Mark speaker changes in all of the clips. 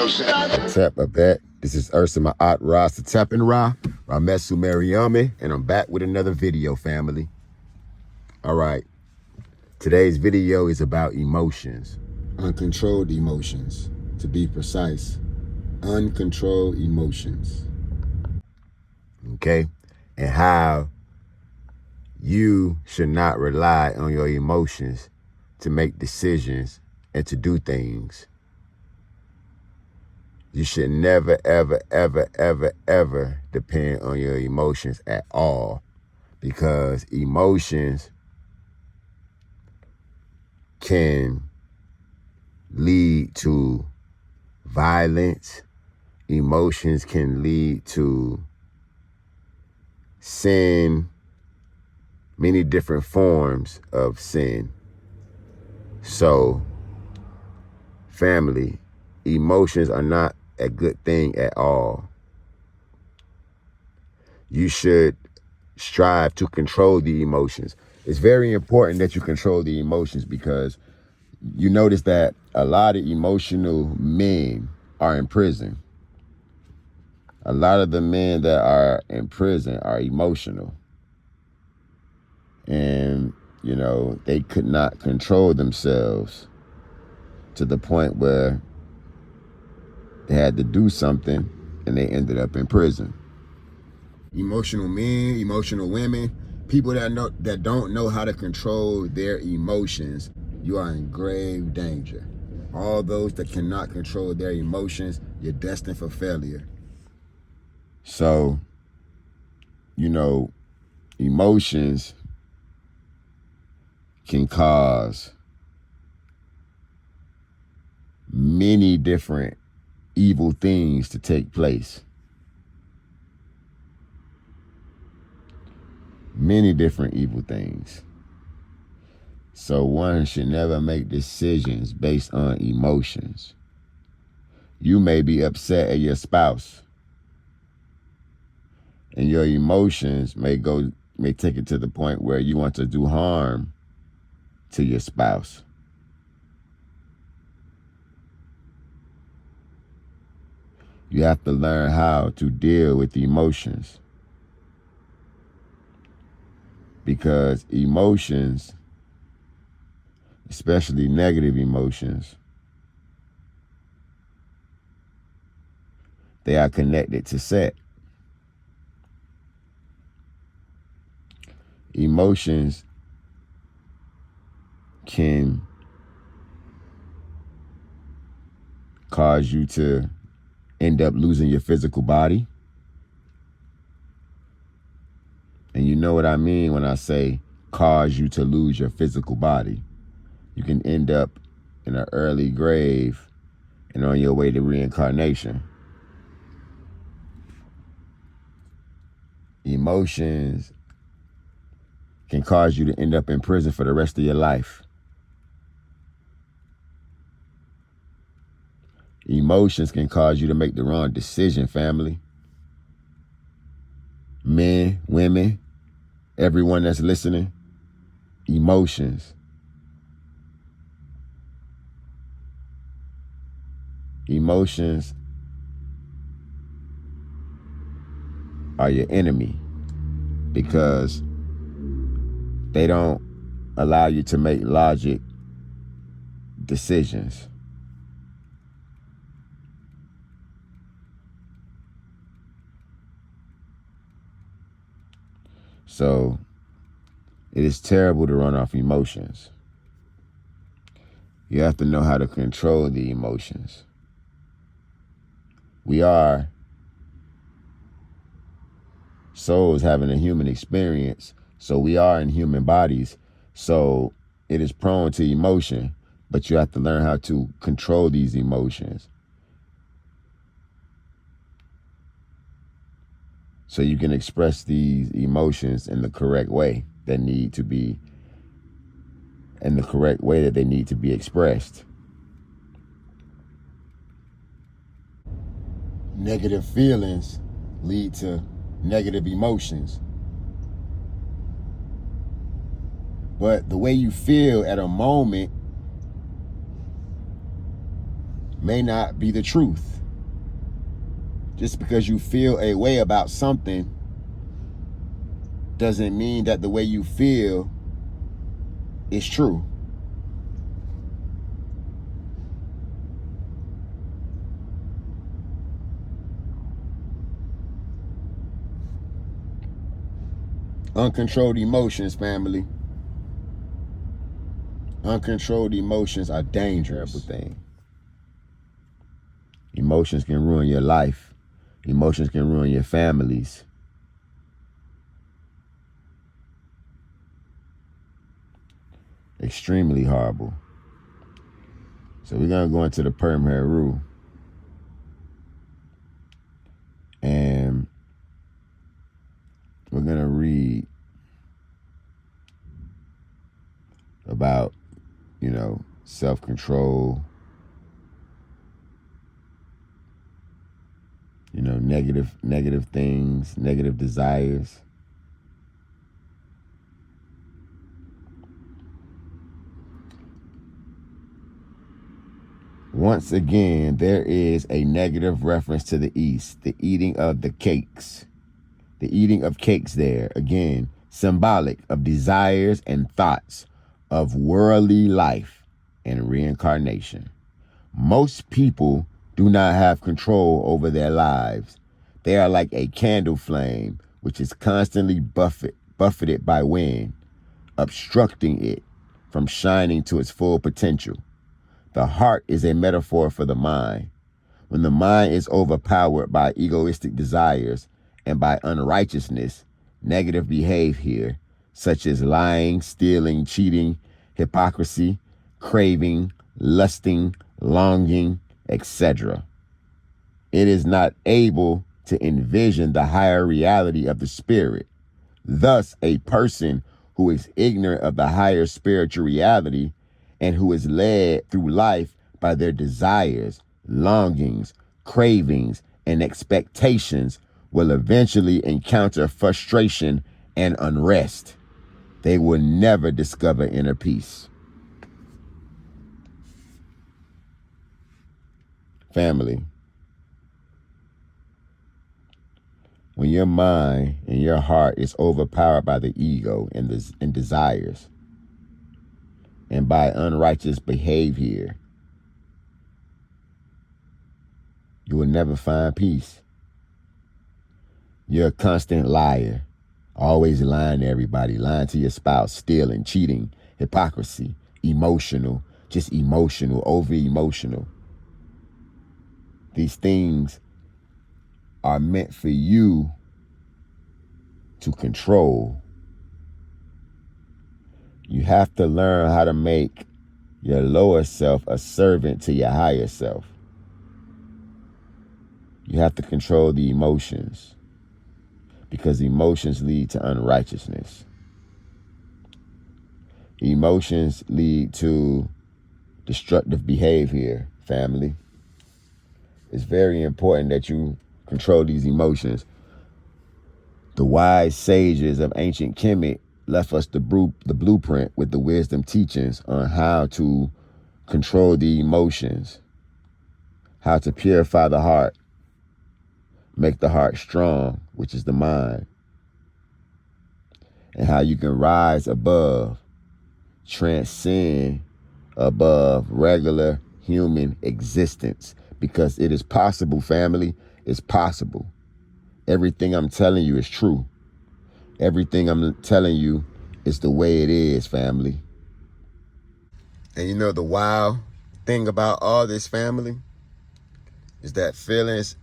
Speaker 1: Tap a bet. This is Ursa Ma'at Rasa Tap and Ra, Ramessu Meriamun, and I'm back with another video, family. All right. Today's video is about emotions. Uncontrolled emotions, to be precise. Uncontrolled emotions. Okay? And how you should not rely on your emotions to make decisions and to do things. You should never, ever, ever, ever, ever depend on your emotions at all, because emotions can lead to violence. Emotions can lead to sin, many different forms of sin. So, family, emotions are not a good thing at all. You should strive to control the emotions. It's very important that you control the emotions, because you notice that a lot of emotional men are in prison. A lot of the men that are in prison are emotional. And, you know, they could not control themselves to the point where they had to do something and they ended up in prison. Emotional men, emotional women, people that don't know how to control their emotions, you are in grave danger. All those that cannot control their emotions, you're destined for failure. So, you know, emotions can cause many different evil things to take place. Many different evil things. So one should never make decisions based on emotions. You may be upset at your spouse, and your emotions may take it to the point where you want to do harm to your spouse. You have to learn how to deal with emotions, because emotions, especially negative emotions, they are connected to set. Emotions can cause you to end up losing your physical body. And you know what I mean when I say cause you to lose your physical body. You can end up in an early grave and on your way to reincarnation. Emotions can cause you to end up in prison for the rest of your life. Emotions can cause you to make the wrong decision, family. Men, women, everyone that's listening, emotions. Emotions are your enemy, because they don't allow you to make logic decisions. So it is terrible to run off emotions. You have to know how to control the emotions. We are souls having a human experience, so we are in human bodies. So it is prone to emotion, but you have to learn how to control these emotions, so you can express these emotions in the correct way that need to be, in the correct way that they need to be expressed. Negative feelings lead to negative emotions. But the way you feel at a moment may not be the truth. Just because you feel a way about something doesn't mean that the way you feel is true. Uncontrolled emotions, family. Uncontrolled emotions are dangerous. Thing. Emotions can ruin your life. Emotions can ruin your families. Extremely horrible. So we're going to go into the permanent rule. And we're going to read about, self-control, negative things, negative desires. Once again, there is a negative reference to the East, the eating of the cakes. The eating of cakes there, again, symbolic of desires and thoughts of worldly life and reincarnation. Most people do not have control over their lives. They are like a candle flame, which is constantly buffeted by wind, obstructing it from shining to its full potential. The heart is a metaphor for the mind. When the mind is overpowered by egoistic desires and by unrighteousness, negative behavior, such as lying, stealing, cheating, hypocrisy, craving, lusting, longing, etc. It is not able to envision the higher reality of the spirit. Thus, a person who is ignorant of the higher spiritual reality and who is led through life by their desires, longings, cravings, and expectations will eventually encounter frustration and unrest. They will never discover inner peace. Family, when your mind and your heart is overpowered by the ego and desires and by unrighteous behavior, you will never find peace. You're a constant liar, always lying to everybody, lying to your spouse, stealing, cheating, hypocrisy, emotional, over-emotional. These things are meant for you to control. You have to learn how to make your lower self a servant to your higher self. You have to control the emotions, because emotions lead to unrighteousness. Emotions lead to destructive behavior, family. It's very important that you control these emotions. The wise sages of ancient Kemet left us the blueprint with the wisdom teachings on how to control the emotions, how to purify the heart, make the heart strong, which is the mind, and how you can rise above, transcend above regular human existence, because it is possible, family. It's possible. Everything I'm telling you is true. Everything I'm telling you is the way it is, family. And you know the wild thing about all this, family, is that feelings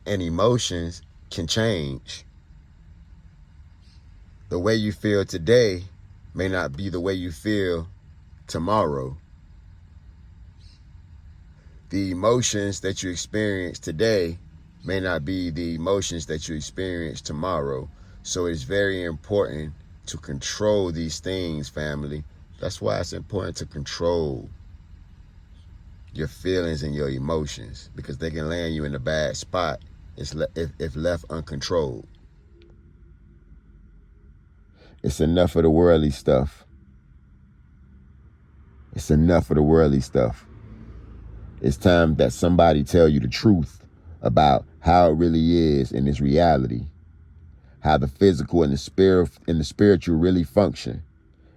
Speaker 1: and emotions can change. The way you feel today may not be the way you feel tomorrow. The emotions that you experience today may not be the emotions that you experience tomorrow. So it's very important to control these things, family. That's why it's important to control your feelings and your emotions, because they can land you in a bad spot if left uncontrolled. It's enough of the worldly stuff. It's enough of the worldly stuff. It's time that somebody tell you the truth about how it really is in this reality, how the physical and the spiritual really function.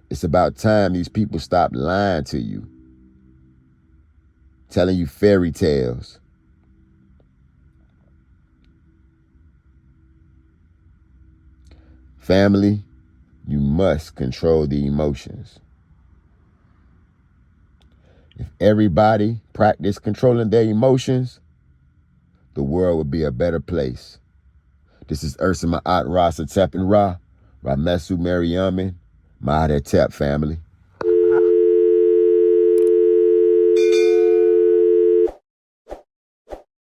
Speaker 1: It's about time these people stop lying to you, telling you fairy tales. Family, you must control the emotions. If everybody practiced controlling their emotions, the world would be a better place. This is Ursa Ma'at Rasa Tep and Ra, Ramessu Meriamun, Ma'at Tep family.